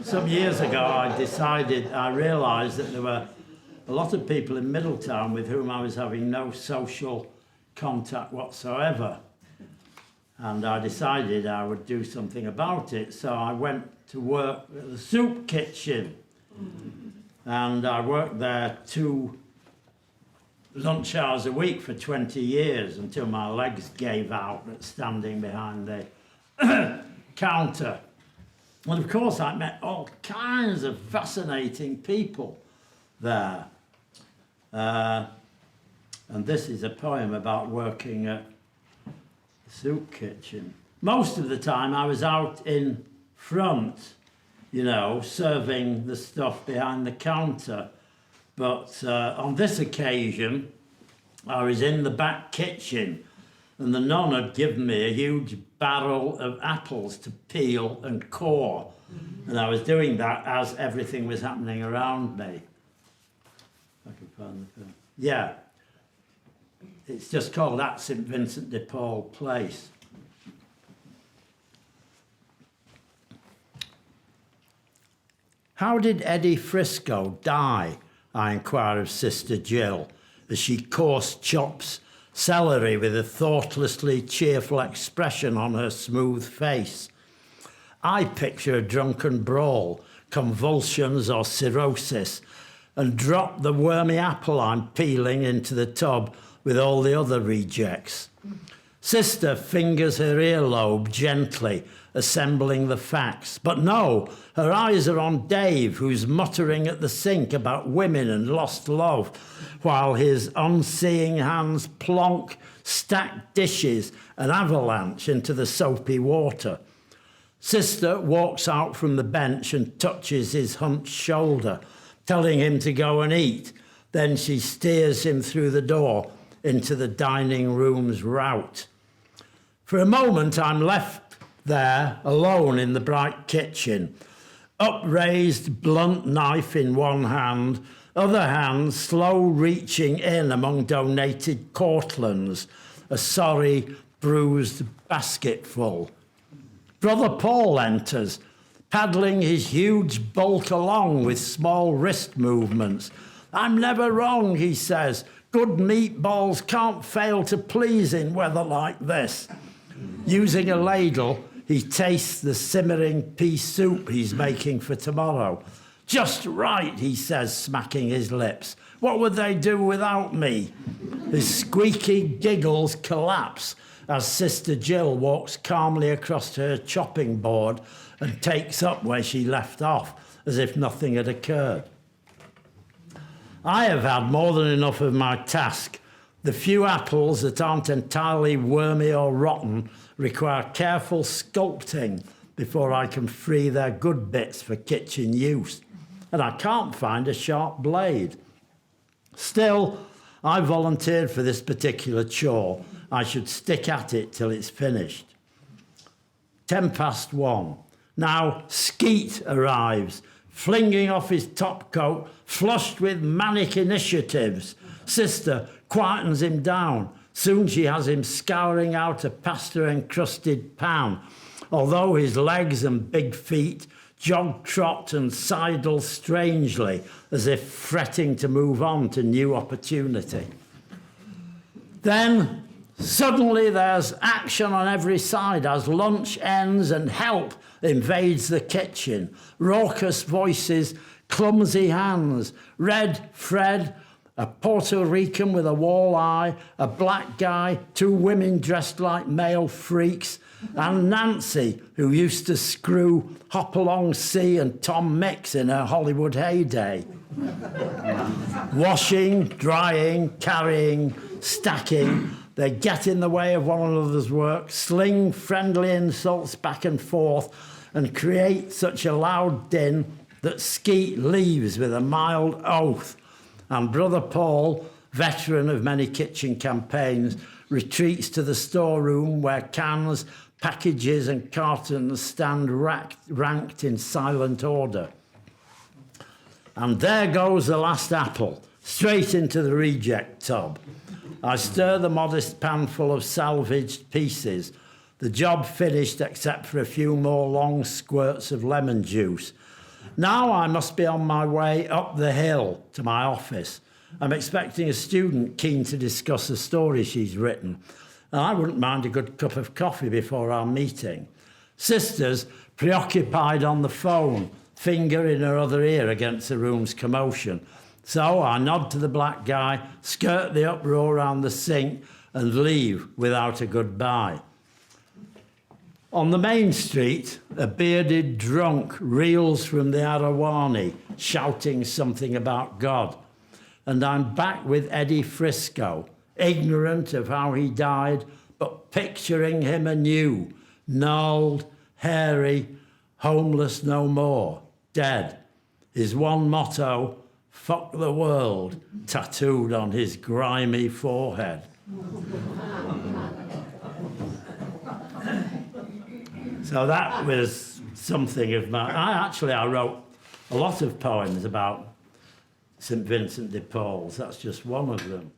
some years ago, I realised that there were a lot of people in Middletown with whom I was having no social contact whatsoever. And I decided I would do something about it. So I went to work at the soup kitchen. And I worked there 2 lunch hours a week for 20 years until my legs gave out at standing behind the counter. And of course I met all kinds of fascinating people there. And this is a poem about working at the soup kitchen. Most of the time I was out in front, you know, serving the stuff behind the counter. But on this occasion, I was in the back kitchen and the nun had given me a huge barrel of apples to peel and core. And I was doing that as everything was happening around me. If I can find the film. Yeah. It's just called At St Vincent de Paul Place. How did Eddie Frisco die? I inquire of Sister Jill, as she coarse chops celery with a thoughtlessly cheerful expression on her smooth face. I picture a drunken brawl, convulsions or cirrhosis, and drop the wormy apple I'm peeling into the tub with all the other rejects. Sister fingers her earlobe gently, assembling the facts. But no, her eyes are on Dave, who's muttering at the sink about women and lost love, while his unseeing hands plonk stacked dishes and avalanche into the soapy water. Sister walks out from the bench and touches his hunched shoulder, telling him to go and eat. Then she steers him through the door into the dining room's rout. For a moment, I'm left there alone in the bright kitchen, upraised blunt knife in one hand, other hand slow reaching in among donated Cortlands, a sorry, bruised basketful. Brother Paul enters, paddling his huge bulk along with small wrist movements. I'm never wrong, he says. Good meatballs can't fail to please in weather like this. Using a ladle, he tastes the simmering pea soup he's making for tomorrow. Just right, he says, smacking his lips. What would they do without me? His squeaky giggles collapse as Sister Jill walks calmly across to her chopping board and takes up where she left off, as if nothing had occurred. I have had more than enough of my task. The few apples that aren't entirely wormy or rotten require careful sculpting before I can free their good bits for kitchen use. And I can't find a sharp blade. Still, I volunteered for this particular chore. I should stick at it till it's finished. 1:10. Now Skeet arrives, flinging off his topcoat, flushed with manic initiatives. Sister quietens him down. Soon she has him scouring out a pasta-encrusted pan, although his legs and big feet jog-trot and sidle strangely, as if fretting to move on to new opportunity. Then, suddenly there's action on every side as lunch ends and help invades the kitchen. Raucous voices, clumsy hands, Red Fred, a Puerto Rican with a walleye, a black guy, 2 women dressed like male freaks, and Nancy, who used to screw Hopalong C and Tom Mix in her Hollywood heyday. Washing, drying, carrying, stacking, they get in the way of one another's work, sling friendly insults back and forth, and create such a loud din that Skeet leaves with a mild oath. And Brother Paul, veteran of many kitchen campaigns, retreats to the storeroom where cans, packages and cartons stand ranked in silent order. And there goes the last apple, straight into the reject tub. I stir the modest panful of salvaged pieces, the job finished except for a few more long squirts of lemon juice, Now I must be on my way up the hill to my office. I'm expecting a student keen to discuss a story she's written, and I wouldn't mind a good cup of coffee before our meeting. Sister's preoccupied on the phone, finger in her other ear against the room's commotion. So I nod to the black guy, skirt the uproar around the sink, and leave without a goodbye. On the main street, a bearded drunk reels from the Arawani, shouting something about God. And I'm back with Eddie Frisco, ignorant of how he died, but picturing him anew, gnarled, hairy, homeless no more, dead. His one motto, fuck the world, tattooed on his grimy forehead. So that was something of my... I wrote a lot of poems about St. Vincent de Paul's. That's just one of them.